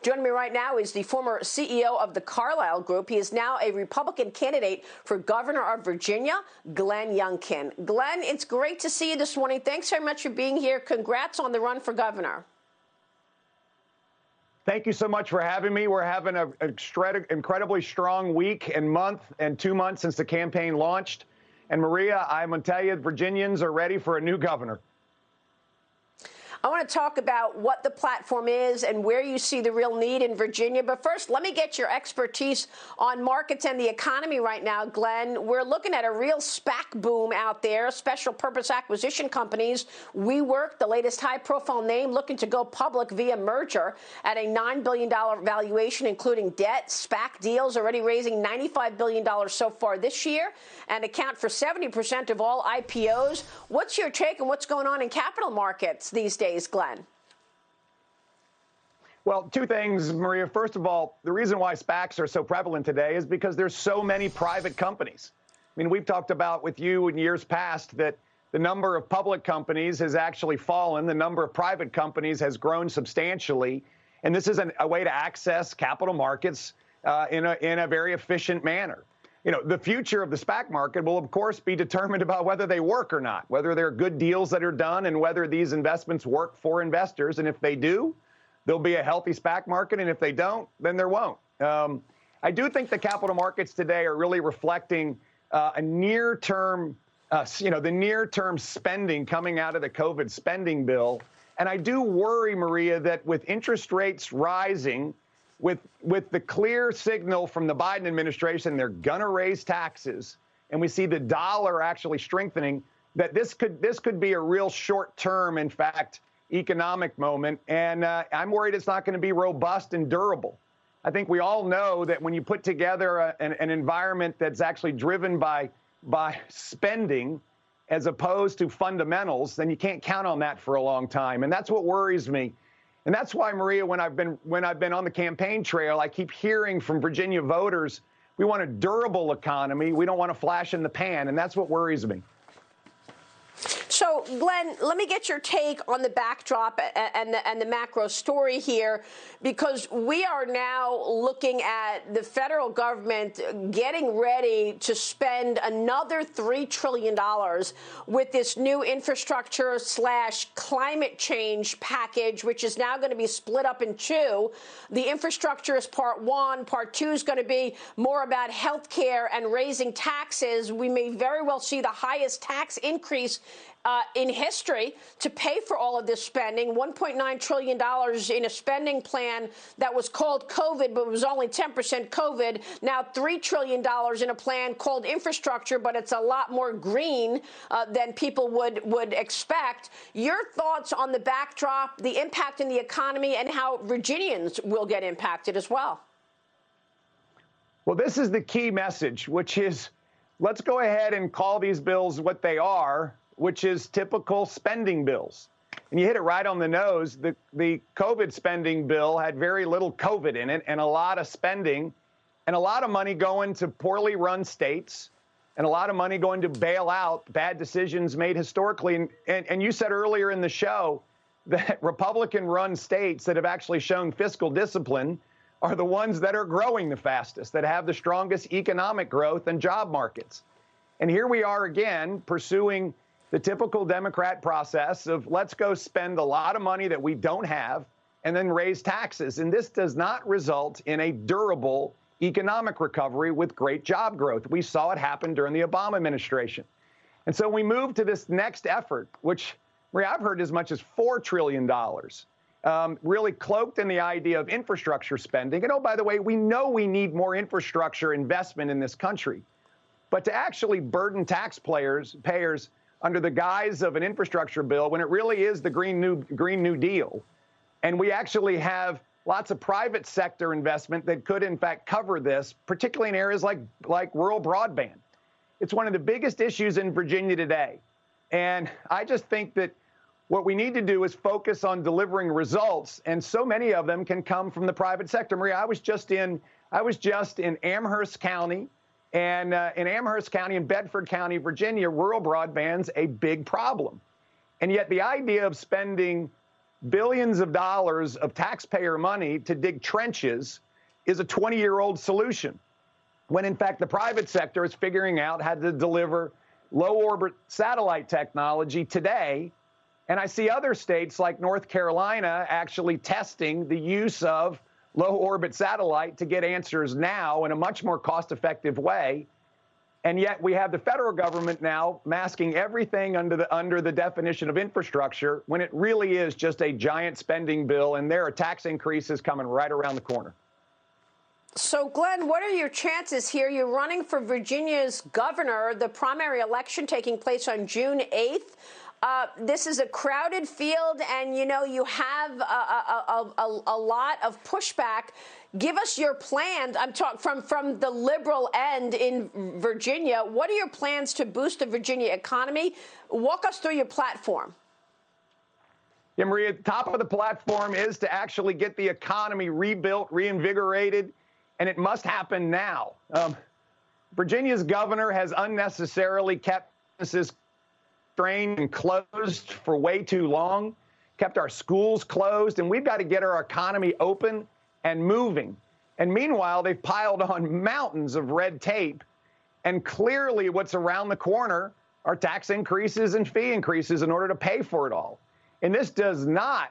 Joining me right now is the former CEO of the Carlyle Group. He is now a Republican candidate for governor of Virginia, Glenn Youngkin. Glenn, it's great to see you this morning. Thanks very much for being here. Congrats on the run for governor. Thank you so much for having me. We're having an incredibly strong week and month and 2 months since the campaign launched. And Maria, I'm going to tell you, Virginians are ready for a new governor. I want to talk about what the platform is and where you see the real need in Virginia. But first, let me get your expertise on markets and the economy right now, Glenn. We're looking at a real SPAC boom out there, special purpose acquisition companies. WeWork, the latest high-profile name, looking to go public via merger at a $9 billion valuation, including debt. SPAC deals already raising $95 billion so far this year and account for 70% of all IPOs. What's your take on what's going on in capital markets these days, Glenn? Well, two things, Maria. First of all, the reason why SPACs are so prevalent today is because there's so many private companies. I mean, we've talked about with you in years past that the number of public companies has actually fallen. The number of private companies has grown substantially. And this is a way to access capital markets in a very efficient manner. You know, the future of the SPAC market will, of course, be determined about whether they work or not, whether they're good deals that are done and whether these investments work for investors. And if they do, there'll be a healthy SPAC market. And if they don't, then there won't. I do think the capital markets today are really reflecting a near-term, the near-term spending coming out of the COVID spending bill. And I do worry, Maria, that with interest rates rising, with the clear signal from the Biden administration, they're going to raise taxes, and we see the dollar actually strengthening, that this could be a real short-term, in fact, economic moment. And I'm worried it's not going to be robust and durable. I think we all know that when you put together an environment that's actually driven by spending as opposed to fundamentals, then you can't count on that for a long time. And that's what worries me. And that's why, Maria, when I've been on the campaign trail, I keep hearing from Virginia voters, we want a durable economy. We don't want a flash in the pan. And that's what worries me. So, Glenn, let me get your take on the backdrop and the macro story here, because we are now looking at the federal government getting ready to spend another $3 trillion with this new infrastructure / climate change package, which is now going to be split up in two. The infrastructure is part one. Part two is going to be more about health care and raising taxes. We may very well see the highest tax increase in history to pay for all of this spending, $1.9 trillion in a spending plan that was called COVID, but was only 10% COVID. Now $3 trillion in a plan called infrastructure, but it's a lot more green than people would expect. Your thoughts on the backdrop, the impact in the economy, and how Virginians will get impacted as well? Well, this is the key message, which is let's go ahead and call these bills what they are, which is typical spending bills. And you hit it right on the nose. The COVID spending bill had very little COVID in it and a lot of spending and a lot of money going to poorly run states and a lot of money going to bail out bad decisions made historically. And you said earlier in the show that Republican-run states that have actually shown fiscal discipline are the ones that are growing the fastest, that have the strongest economic growth and job markets. And here we are again pursuing the typical Democrat process of let's go spend a lot of money that we don't have and then raise taxes. And this does not result in a durable economic recovery with great job growth. We saw it happen during the Obama administration. And so we move to this next effort, which I've heard as much as $4 trillion, really cloaked in the idea of infrastructure spending. And oh, by the way, we know we need more infrastructure investment in this country. But to actually burden taxpayers under the guise of an infrastructure bill when it really is the Green New Deal. And we actually have lots of private sector investment that could, in fact, cover this, particularly in areas like rural broadband. It's one of the biggest issues in Virginia today. And I just think that what we need to do is focus on delivering results. And so many of them can come from the private sector. Maria, I was just in Amherst County. And in Amherst County and Bedford County, Virginia, rural broadband's a big problem. And yet the idea of spending billions of dollars of taxpayer money to dig trenches is a 20-year-old solution, when in fact the private sector is figuring out how to deliver low-orbit satellite technology today. And I see other states like North Carolina actually testing the use of low-orbit satellite to get answers now in a much more cost-effective way. And yet we have the federal government now masking everything under the definition of infrastructure, when it really is just a giant spending bill, and there are tax increases coming right around the corner. So, Glenn, what are your chances here? You're running for Virginia's governor, the primary election taking place on June 8th. This is a crowded field, and, you know, you have a lot of pushback. Give us your plans. I'm talking from the liberal end in Virginia. What are your plans to boost the Virginia economy? Walk us through your platform. Yeah, Maria, top of the platform is to actually get the economy rebuilt, reinvigorated, and it must happen now. Virginia's governor has unnecessarily kept businesses strained and closed for way too long, kept our schools closed, and we've got to get our economy open and moving. And meanwhile, they've piled on mountains of red tape, and clearly what's around the corner are tax increases and fee increases in order to pay for it all. And this does not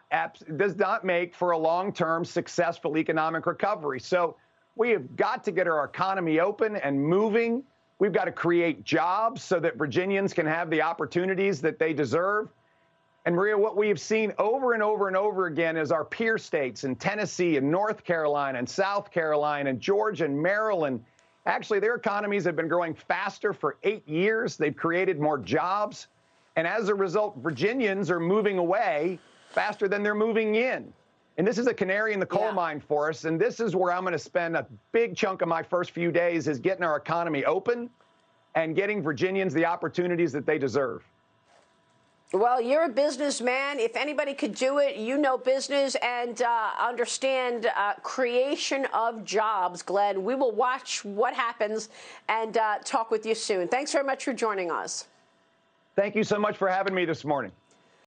make for a long-term successful economic recovery. So we have got to get our economy open and moving. We've got to create jobs so that Virginians can have the opportunities that they deserve. And Maria, what we have seen over and over and over again is our peer states in Tennessee and North Carolina and South Carolina and Georgia and Maryland, actually their economies have been growing faster for 8 years. They've created more jobs. And as a result, Virginians are moving away faster than they're moving in. And this is a canary in the coal mine for us. And this is where I'm going to spend a big chunk of my first few days, is getting our economy open and getting Virginians the opportunities that they deserve. Well, you're a businessman. If anybody could do it, you know business and understand creation of jobs, Glenn. We will watch what happens and talk with you soon. Thanks very much for joining us. Thank you so much for having me this morning.